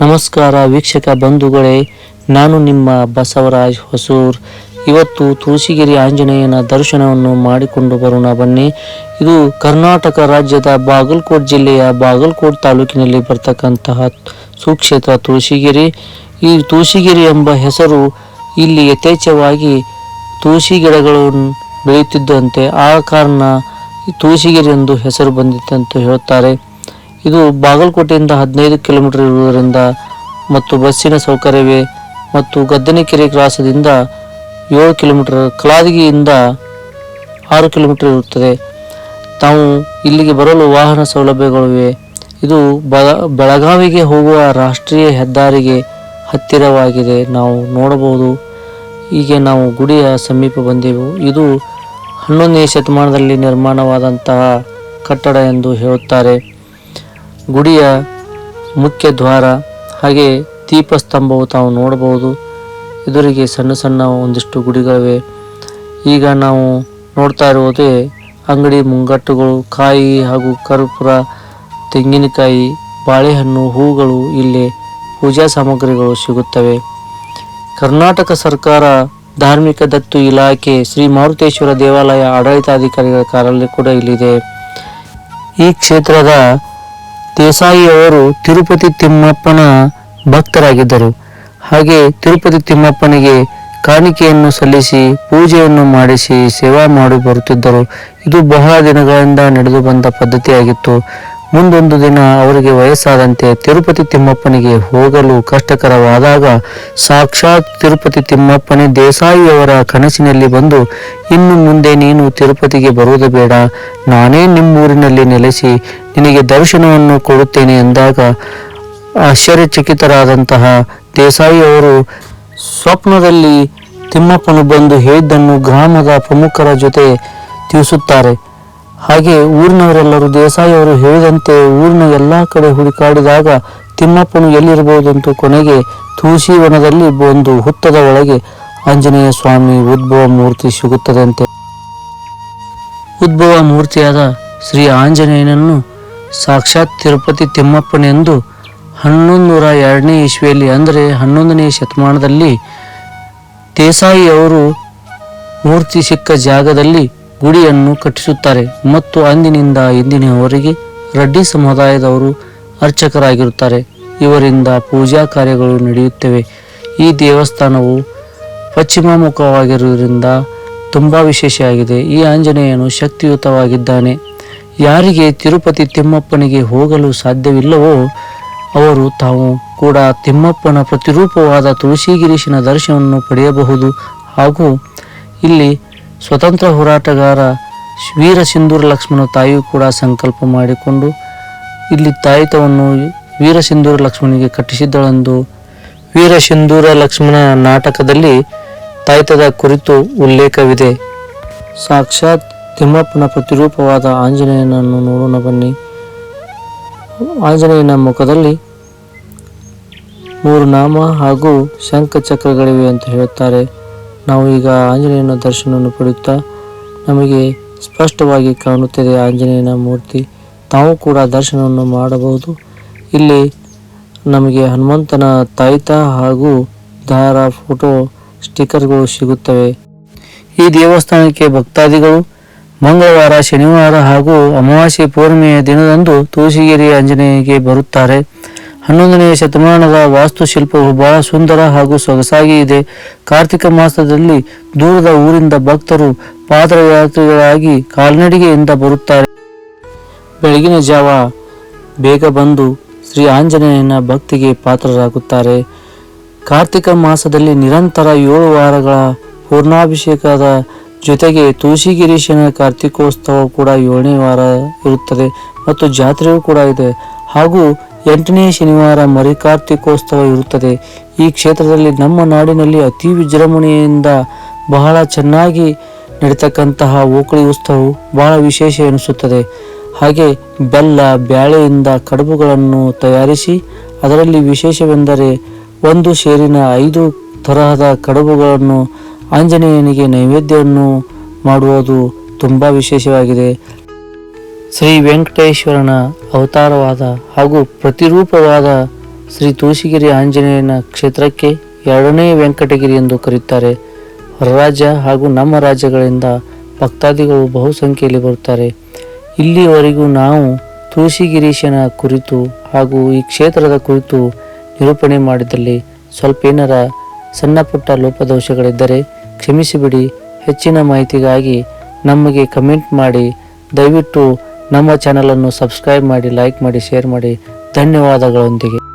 ನಮಸ್ಕಾರ ವೀಕ್ಷಕ ಬಂಧುಗಳೇ, ನಾನು ನಿಮ್ಮ ಬಸವರಾಜ್ ಹೊಸೂರ್. ಇವತ್ತು ತುಳಸಿಗಿರಿ ಆಂಜನೇಯನ ದರ್ಶನವನ್ನು ಮಾಡಿಕೊಂಡು ಬರೋಣ ಬನ್ನಿ. ಇದು ಕರ್ನಾಟಕ ರಾಜ್ಯದ ಬಾಗಲಕೋಟೆ ಜಿಲ್ಲೆಯ ಬಾಗಲಕೋಟೆ ತಾಲೂಕಿನಲ್ಲಿ ಬರ್ತಕ್ಕಂತಹ ಸುಕ್ಷೇತ್ರ ತುಳಸಿಗಿರಿ. ಈ ತುಳಸಿಗಿರಿ ಎಂಬ ಹೆಸರು ಇಲ್ಲಿ ಯಥೇಚ್ಛವಾಗಿ ತುಳಸಿ ಗಿಡಗಳು ಬೆಳೆಯುತ್ತಿದ್ದಂತೆ ಆ ಕಾರಣ ತುಳಸಿಗಿರಿ ಎಂದು ಹೆಸರು ಬಂದಿತ್ತು ಅಂತ ಹೇಳುತ್ತಾರೆ. ಇದು ಬಾಗಲಕೋಟೆಯಿಂದ 15 ಕಿಲೋಮೀಟರ್ ಇರುವುದರಿಂದ ಮತ್ತು ಬಸ್ಸಿನ ಸೌಕರ್ಯವೇ ಮತ್ತು ಗದ್ದನಕೆರೆ ಕ್ರಾಸದಿಂದ 7 ಕಿಲೋಮೀಟರ್, ಕಲಾದಗಿಯಿಂದ 6 ಕಿಲೋಮೀಟರ್ ಇರುತ್ತದೆ. ತಾವು ಇಲ್ಲಿಗೆ ಬರಲು ವಾಹನ ಸೌಲಭ್ಯಗಳಿವೆ. ಇದು ಬೆಳಗಾವಿಗೆ ಹೋಗುವ ರಾಷ್ಟ್ರೀಯ ಹೆದ್ದಾರಿಗೆ ಹತ್ತಿರವಾಗಿದೆ. ನಾವು ನೋಡಬಹುದು. ಹೀಗೆ ನಾವು ಗುಡಿಯ ಸಮೀಪ ಬಂದೆವು. ಇದು 11ನೇ ಶತಮಾನದಲ್ಲಿ ನಿರ್ಮಾಣವಾದಂತಹ ಕಟ್ಟಡ ಎಂದು ಹೇಳುತ್ತಾರೆ. ಗುಡಿಯ ಮುಖ್ಯ ದ್ವಾರ ಹಾಗೆ ದೀಪಸ್ತಂಭವು ತಾವು ನೋಡಬಹುದು. ಎದುರಿಗೆ ಸಣ್ಣ ಸಣ್ಣ ಒಂದಿಷ್ಟು ಗುಡಿಗಳಿವೆ. ಈಗ ನಾವು ನೋಡ್ತಾ ಇರುವುದೇ ಅಂಗಡಿ ಮುಂಗಟ್ಟುಗಳು, ಕಾಯಿ ಹಾಗೂ ಕರ್ಪೂರ, ತೆಂಗಿನಕಾಯಿ, ಬಾಳೆಹಣ್ಣು, ಹೂಗಳು, ಇಲ್ಲಿ ಪೂಜಾ ಸಾಮಗ್ರಿಗಳು ಸಿಗುತ್ತವೆ. ಕರ್ನಾಟಕ ಸರ್ಕಾರ ಧಾರ್ಮಿಕ ದತ್ತು ಇಲಾಖೆ ಶ್ರೀ ಮಾರುತೇಶ್ವರ ದೇವಾಲಯ ಆಡಳಿತಾಧಿಕಾರಿಗಳ ಕಾರ್ಯಾಲಯ ಕೂಡ ಇಲ್ಲಿದೆ. ಈ ಕ್ಷೇತ್ರದ ದೇಸಾಯಿಯವರು ತಿರುಪತಿ ತಿಮ್ಮಪ್ಪನ ಭಕ್ತರಾಗಿದ್ದರು. ಹಾಗೆ ತಿರುಪತಿ ತಿಮ್ಮಪ್ಪನಿಗೆ ಕಾಣಿಕೆಯನ್ನು ಸಲ್ಲಿಸಿ ಪೂಜೆಯನ್ನು ಮಾಡಿಸಿ ಸೇವಾ ಮಾಡಿ ಬರುತ್ತಿದ್ದರು. ಇದು ಬಹಳ ದಿನಗಳಿಂದ ನಡೆದು ಬಂದ ಪದ್ಧತಿಯಾಗಿತ್ತು. ಮುಂದೊಂದು ದಿನ ಅವರಿಗೆ ವಯಸ್ಸಾದಂತೆ ತಿರುಪತಿ ತಿಮ್ಮಪ್ಪನಿಗೆ ಹೋಗಲು ಕಷ್ಟಕರವಾದಾಗ ಸಾಕ್ಷಾತ್ ತಿರುಪತಿ ತಿಮ್ಮಪ್ಪನೇ ದೇಸಾಯಿಯವರ ಕನಸಿನಲ್ಲಿ ಬಂದು, ಇನ್ನು ಮುಂದೆ ನೀನು ತಿರುಪತಿಗೆ ಬರುವುದು ಬೇಡ, ನಾನೇ ನಿಮ್ಮೂರಿನಲ್ಲಿ ನೆಲೆಸಿ ನಿನಗೆ ದರ್ಶನವನ್ನು ಕೊಡುತ್ತೇನೆ ಎಂದಾಗ ಆಶ್ಚರ್ಯಚಕಿತರಾದಂತಹ ದೇಸಾಯಿಯವರು ಸ್ವಪ್ನದಲ್ಲಿ ತಿಮ್ಮಪ್ಪನು ಬಂದು ಹೇಳಿದ್ದನ್ನು ಗ್ರಾಮದ ಪ್ರಮುಖರ ಜೊತೆ ತಿಳಿಸುತ್ತಾರೆ. ಹಾಗೆ ಊರಿನವರೆಲ್ಲರೂ ದೇಸಾಯಿಯವರು ಹೇಳಿದಂತೆ ಊರಿನ ಎಲ್ಲ ಕಡೆ ಹುಡುಕಾಡಿದಾಗ ತಿಮ್ಮಪ್ಪನು ಎಲ್ಲಿರಬಹುದಂತೂ ಕೊನೆಗೆ ತುಳಸಿ ವನದಲ್ಲಿ ಒಂದು ಹುತ್ತದ ಒಳಗೆ ಆಂಜನೇಯ ಸ್ವಾಮಿ ಉದ್ಭವ ಮೂರ್ತಿ ಸಿಗುತ್ತದಂತೆ. ಉದ್ಭವ ಮೂರ್ತಿಯಾದ ಶ್ರೀ ಆಂಜನೇಯನನ್ನು ಸಾಕ್ಷಾತ್ ತಿರುಪತಿ ತಿಮ್ಮಪ್ಪನೆಂದು 1102ನೇ ಇಸ್ವಿಯಲ್ಲಿ ಅಂದರೆ 11ನೇ ಶತಮಾನದಲ್ಲಿ ದೇಸಾಯಿಯವರು ಮೂರ್ತಿ ಸಿಕ್ಕ ಜಾಗದಲ್ಲಿ ಗುಡಿಯನ್ನು ಕಟ್ಟಿಸುತ್ತಾರೆ ಮತ್ತು ಅಂದಿನಿಂದ ಇಂದಿನವರೆಗೆ ರೆಡ್ಡಿ ಸಮುದಾಯದವರು ಅರ್ಚಕರಾಗಿರುತ್ತಾರೆ. ಇವರಿಂದ ಪೂಜಾ ಕಾರ್ಯಗಳು ನಡೆಯುತ್ತವೆ. ಈ ದೇವಸ್ಥಾನವು ಪಶ್ಚಿಮ ಮುಖವಾಗಿರುವುದರಿಂದ ತುಂಬ ವಿಶೇಷವಾಗಿದೆ. ಈ ಆಂಜನೇಯನು ಶಕ್ತಿಯುತವಾಗಿದ್ದಾನೆ. ಯಾರಿಗೆ ತಿರುಪತಿ ತಿಮ್ಮಪ್ಪನಿಗೆ ಹೋಗಲು ಸಾಧ್ಯವಿಲ್ಲವೋ ಅವರು ತಾವು ಕೂಡ ತಿಮ್ಮಪ್ಪನ ಪ್ರತಿರೂಪವಾದ ತುಳಸಿಗಿರೀಶನ ದರ್ಶನವನ್ನು ಪಡೆಯಬಹುದು. ಹಾಗೂ ಇಲ್ಲಿ ಸ್ವತಂತ್ರ ಹೋರಾಟಗಾರ ವೀರ ಸಿಂಧೂರ ಲಕ್ಷ್ಮಣ ತಾಯಿಯು ಕೂಡ ಸಂಕಲ್ಪ ಮಾಡಿಕೊಂಡು ಇಲ್ಲಿ ತಾಯಿತವನ್ನು ವೀರ ಸಿಂಧೂರ ಲಕ್ಷ್ಮಣಿಗೆ ಕಟ್ಟಿಸಿದ್ದಳೆಂದು ವೀರ ಸಿಂಧೂರ ಲಕ್ಷ್ಮಣ ನಾಟಕದಲ್ಲಿ ತಾಯ್ತದ ಕುರಿತು ಉಲ್ಲೇಖವಿದೆ. ಸಾಕ್ಷಾತ್ ತಿಮ್ಮಪ್ಪನ ಪ್ರತಿರೂಪವಾದ ಆಂಜನೇಯನನ್ನು ನೋಡೋಣ ಬನ್ನಿ. ಆಂಜನೇಯನ ಮುಖದಲ್ಲಿ 3 ನಾಮ ಹಾಗೂ ಶಂಖ ಚಕ್ರಗಳಿವೆ ಅಂತ ಹೇಳುತ್ತಾರೆ. ನಾವು ಈಗ ಆಂಜನೇಯನ ದರ್ಶನವನ್ನು ಪಡೆಯುತ್ತಾ ನಮಗೆ ಸ್ಪಷ್ಟವಾಗಿ ಕಾಣುತ್ತದೆ ಆಂಜನೇಯನ ಮೂರ್ತಿ. ತಾವು ಕೂಡ ದರ್ಶನವನ್ನು ಮಾಡಬಹುದು. ಇಲ್ಲಿ ನಮಗೆ ಹನುಮಂತನ ತಾಯ್ತ ಹಾಗೂ ದಾರ ಫೋಟೋ ಸ್ಟಿಕ್ಕರ್ಗಳು ಸಿಗುತ್ತವೆ. ಈ ದೇವಸ್ಥಾನಕ್ಕೆ ಭಕ್ತಾದಿಗಳು ಮಂಗಳವಾರ, ಶನಿವಾರ ಹಾಗೂ ಅಮಾವಾಸ್ಯೆ ಪೂರ್ಣಿಮೆಯ ದಿನದಂದು ತುಳಸಿಗಿರಿ ಆಂಜನೇಯಗೆ ಬರುತ್ತಾರೆ. 11ನೇ ಶತಮಾನದ ವಾಸ್ತುಶಿಲ್ಪವು ಬಹಳ ಸುಂದರ ಹಾಗೂ ಸೊಗಸಾಗಿ ಇದೆ. ಕಾರ್ತಿಕ ಮಾಸದಲ್ಲಿ ದೂರದ ಊರಿಂದ ಭಕ್ತರು ಪಾದಯಾತ್ರಿಗಳಾಗಿ ಕಾಲ್ನಡಿಗೆಯಿಂದ ಬರುತ್ತಾರೆ. ಬೆಳಗಿನ ಜಾವ ಬೇಗ ಬಂದು ಶ್ರೀ ಆಂಜನೇಯನ ಭಕ್ತಿಗೆ ಪಾತ್ರರಾಗುತ್ತಾರೆ. ಕಾರ್ತಿಕ ಮಾಸದಲ್ಲಿ ನಿರಂತರ 7 ವಾರಗಳ ಪೂರ್ಣಾಭಿಷೇಕದ ಜೊತೆಗೆ ತುಳಸಿಗಿರೀಶನ ಕಾರ್ತಿಕೋತ್ಸವ ಕೂಡ 7ನೇ ವಾರ ಇರುತ್ತದೆ ಮತ್ತು ಜಾತ್ರೆಯೂ ಕೂಡ ಇದೆ. ಹಾಗೂ 8ನೇ ಶನಿವಾರ ಮರಿಕಾರ್ತಿಕೋತ್ಸವ ಇರುತ್ತದೆ. ಈ ಕ್ಷೇತ್ರದಲ್ಲಿ ನಮ್ಮ ನಾಡಿನಲ್ಲಿ ಅತಿ ವಿಜೃಂಭಣೆಯಿಂದ ಬಹಳ ಚೆನ್ನಾಗಿ ನಡೀತಕ್ಕಂತಹ ಓಕಳಿ ಉತ್ಸವವು ಬಹಳ ವಿಶೇಷ ಎನಿಸುತ್ತದೆ. ಹಾಗೆ ಬೆಲ್ಲ, ಬ್ಯಾಳೆಯಿಂದ ಕಡುಬುಗಳನ್ನು ತಯಾರಿಸಿ ಅದರಲ್ಲಿ ವಿಶೇಷವೆಂದರೆ ಒಂದು ಸೇರಿನ 5 ತರಹದ ಕಡುಬುಗಳನ್ನು ಆಂಜನೇಯನಿಗೆ ನೈವೇದ್ಯವನ್ನು ಮಾಡುವುದು ತುಂಬ ವಿಶೇಷವಾಗಿದೆ. ಶ್ರೀ ವೆಂಕಟೇಶ್ವರನ ಅವತಾರವಾದ ಹಾಗೂ ಪ್ರತಿರೂಪವಾದ ಶ್ರೀ ತುಳಸಿಗಿರಿ ಆಂಜನೇಯನ ಕ್ಷೇತ್ರಕ್ಕೆ ಎರಡನೇ ವೆಂಕಟಗಿರಿ ಎಂದು ಕರೆಯುತ್ತಾರೆ. ಹೊರ ರಾಜ್ಯ ಹಾಗೂ ನಮ್ಮ ರಾಜ್ಯಗಳಿಂದ ಭಕ್ತಾದಿಗಳು ಬಹುಸಂಖ್ಯೆಯಲ್ಲಿ ಬರುತ್ತಾರೆ. ಇಲ್ಲಿಯವರೆಗೂ ನಾವು ತುಳಸಿಗಿರೀಶನ ಕುರಿತು ಹಾಗೂ ಈ ಕ್ಷೇತ್ರದ ಕುರಿತು ನಿರೂಪಣೆ ಮಾಡಿದಲ್ಲಿ ಸ್ವಲ್ಪ ಏನಾರ ಸಣ್ಣ ಪುಟ್ಟ ಲೋಪದೋಷಗಳಿದ್ದರೆ ಕ್ಷಮಿಸಿಬಿಡಿ. ಹೆಚ್ಚಿನ ಮಾಹಿತಿಗಾಗಿ ನಮಗೆ ಕಮೆಂಟ್ ಮಾಡಿ. ದಯವಿಟ್ಟು ನಮ್ಮ ಚಾನಲನ್ನು ಸಬ್ಸ್ಕ್ರೈಬ್ ಮಾಡಿ, ಲೈಕ್ ಮಾಡಿ, ಶೇರ್ ಮಾಡಿ. ಧನ್ಯವಾದಗಳೊಂದಿಗೆ